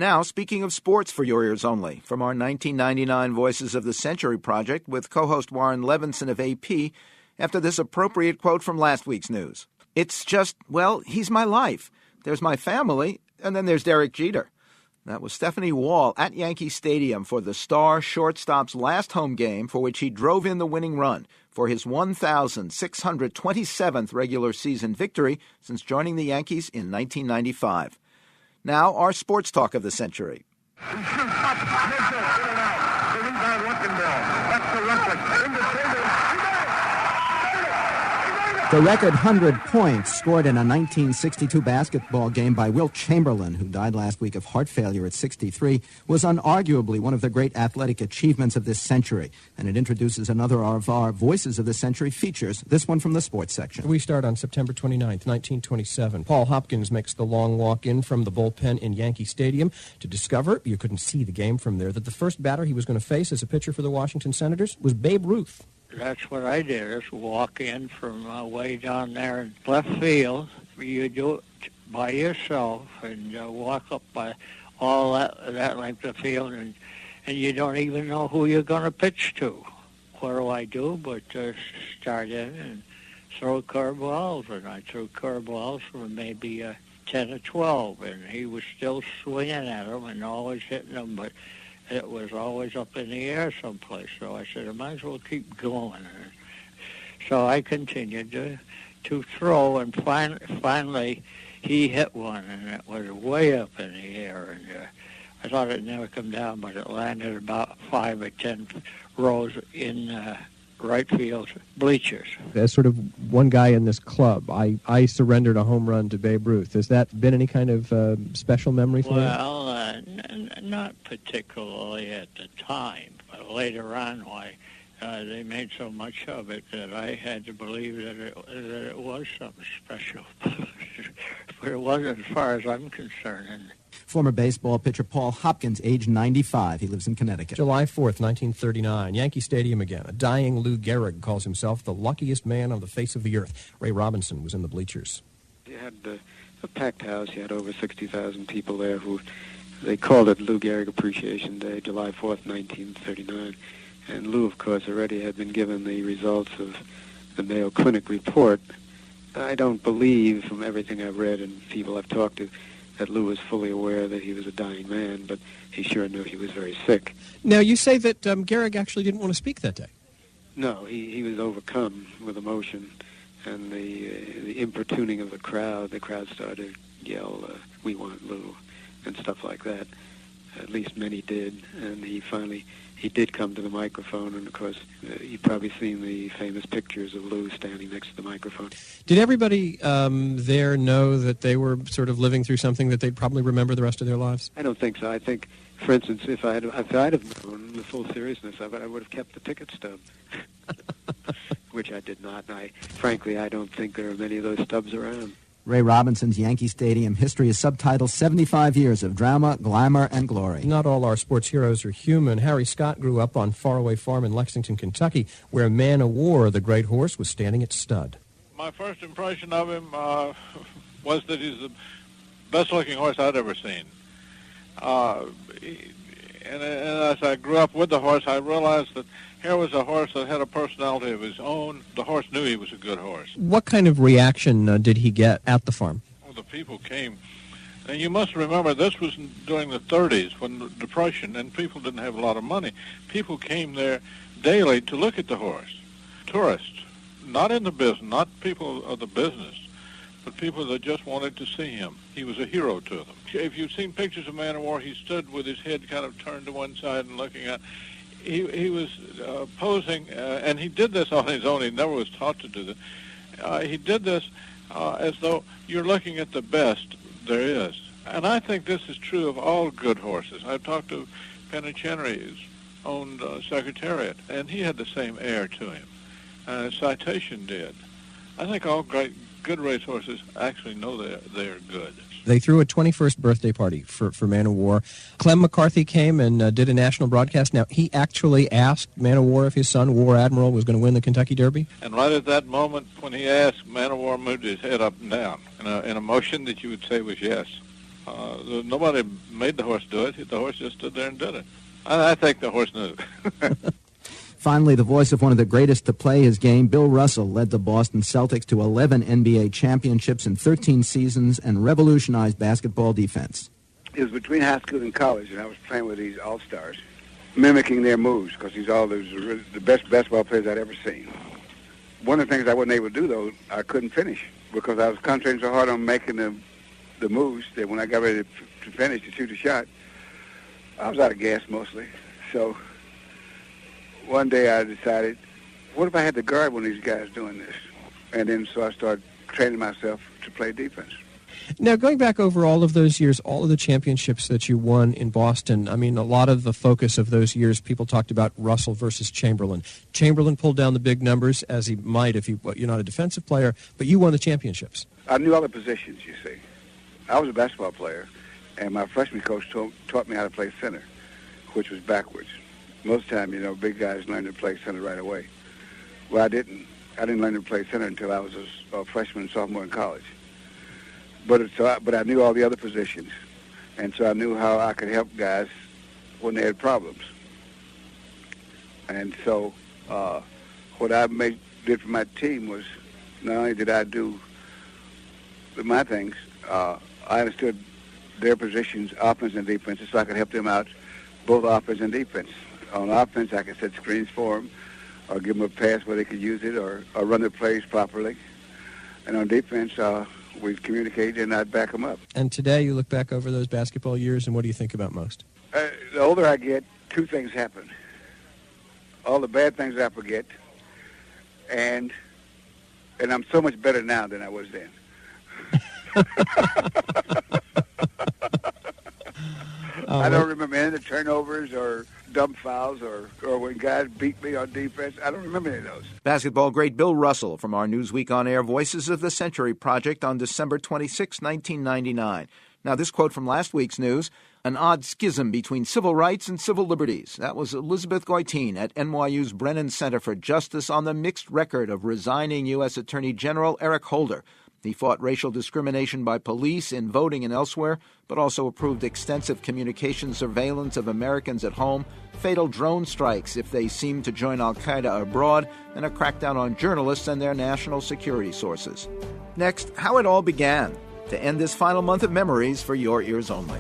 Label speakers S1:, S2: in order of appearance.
S1: Now, speaking of sports for your ears only, from our 1999 Voices of the Century project with co-host Warren Levinson of AP, after this appropriate quote from last week's news. It's just, well, he's my life. There's my family, and then there's Derek Jeter. That was Stephanie Wall at Yankee Stadium for the star shortstop's last home game, for which he drove in the winning run for his 1,627th regular season victory since joining the Yankees in 1995. Now, our sports talk of the century.
S2: The record 100 points scored in a 1962 basketball game by Wilt Chamberlain, who died last week of heart failure at 63, was unarguably one of the great athletic achievements of this century. And it introduces another of our Voices of the Century features, this one from the sports section.
S3: We start on September 29th, 1927. Paul Hopkins makes the long walk in from the bullpen in Yankee Stadium to discover, you couldn't see the game from there, that the first batter he was going to face as a pitcher for the Washington Senators was Babe Ruth.
S4: That's what I did, is walk in from way down there in left field. You do it by yourself and walk up by all that length of field, and you don't even know who you're going to pitch to. What do I do but start in and throw curveballs, and I threw curveballs from maybe 10 or 12, and he was still swinging at them and always hitting them, but it was always up in the air someplace. So I said, I might as well keep going. So I continued to throw, and finally he hit one, and it was way up in the air. And I thought it'd never come down, but it landed about 5 or 10 rows in right field bleachers.
S3: As sort of one guy in this club, I surrendered a home run to Babe Ruth. Has that been any kind of special memory for you?
S4: Well, not particularly at the time, but later on, they made so much of it that I had to believe that it was something special. But it wasn't, as far as I'm concerned.
S2: Former baseball pitcher Paul Hopkins, age 95. He lives in Connecticut.
S3: July 4th, 1939, Yankee Stadium again. A dying Lou Gehrig calls himself the luckiest man on the face of the earth. Ray Robinson was in the bleachers.
S5: You had a packed house. You had over 60,000 people there who, they called it Lou Gehrig Appreciation Day, July 4th, 1939. And Lou, of course, already had been given the results of the Mayo Clinic report. I don't believe, from everything I've read and people I've talked to, that Lou was fully aware that he was a dying man, but he sure knew he was very sick.
S3: Now, you say that Gehrig actually didn't want to speak that day.
S5: No, he was overcome with emotion, and the importuning of the crowd started to yell, "We want Lou," and stuff like that. At least many did, and he did come to the microphone, and of course, you've probably seen the famous pictures of Lou standing next to the microphone.
S3: Did everybody there know that they were sort of living through something that they'd probably remember the rest of their lives?
S5: I don't think so. I think, for instance, if I'd have known the full seriousness of it, I would have kept the ticket stub, which I did not. And frankly, I don't think there are many of those stubs around.
S2: Ray Robinson's Yankee Stadium history is subtitled 75 Years of Drama, Glamour, and Glory.
S3: Not all our sports heroes are human. Harry Scott grew up on Faraway Farm in Lexington, Kentucky, where Man o' War, the great horse, was standing at stud.
S6: My first impression of him was that he's the best-looking horse I'd ever seen. And as I grew up with the horse, I realized that here was a horse that had a personality of his own. The horse knew he was a good horse.
S3: What kind of reaction did he get at the farm?
S6: Well, the people came. And you must remember, this was during the 30s, when the Depression, and people didn't have a lot of money. People came there daily to look at the horse. Tourists, not in the business, not people of the business, but people that just wanted to see him. He was a hero to them. If you've seen pictures of Man o' War, he stood with his head kind of turned to one side and looking at. He was posing, and he did this on his own. He never was taught to do this. He did this as though you're looking at the best there is. And I think this is true of all good horses. I've talked to Penitentiary's own secretariat, and he had the same air to him. Citation did. I think all good racehorses actually know they're good.
S3: They threw a 21st birthday party for Man o' War. Clem McCarthy came and did a national broadcast. Now, he actually asked Man o' War if his son, War Admiral, was going to win the Kentucky Derby.
S6: And right at that moment, when he asked, Man o' War moved his head up and down in a motion that you would say was yes. Nobody made the horse do it. The horse just stood there and did it. I think the horse knew.
S2: Finally, the voice of one of the greatest to play his game, Bill Russell, led the Boston Celtics to 11 NBA championships in 13 seasons and revolutionized basketball defense.
S7: It was between high school and college, and I was playing with these all-stars, mimicking their moves, because these are the best basketball players I'd ever seen. One of the things I wasn't able to do, though, I couldn't finish, because I was concentrating so hard on making the moves that when I got ready to finish, to shoot a shot, I was out of gas mostly. So one day I decided, what if I had to guard one of these guys doing this? And then so I started training myself to play defense.
S3: Now, going back over all of those years, all of the championships that you won in Boston, I mean, a lot of the focus of those years, people talked about Russell versus Chamberlain. Chamberlain pulled down the big numbers, as he might if you're not a defensive player, but you won the championships.
S7: I knew all the positions, you see. I was a basketball player, and my freshman coach taught me how to play center, which was backwards. Most of the time, big guys learn to play center right away. Well, I didn't. I didn't learn to play center until I was a freshman and sophomore in college. But I knew all the other positions, and so I knew how I could help guys when they had problems. And so what I did for my team was not only did I do my things, I understood their positions, offense and defense, so I could help them out, both offense and defense. On offense, I could set screens for them, or give them a pass where they could use it, or run their plays properly. And on defense, we'd communicate and I'd back them up.
S3: And today, you look back over those basketball years, and what do you think about most?
S7: The older I get, two things happen. All the bad things I forget, and I'm so much better now than I was then. I don't remember any of the turnovers or dumb fouls or when guys beat me on defense. I don't remember any of those.
S1: Basketball great Bill Russell from our Newsweek On Air Voices of the Century project on December 26, 1999. Now, this quote from last week's news, an odd schism between civil rights and civil liberties. That was Elizabeth Goitein at NYU's Brennan Center for Justice on the mixed record of resigning U.S. Attorney General Eric Holder. He fought racial discrimination by police in voting and elsewhere, but also approved extensive communication surveillance of Americans at home, fatal drone strikes if they seemed to join al-Qaeda abroad, and a crackdown on journalists and their national security sources. Next, how it all began, to end this final month of memories for your ears only.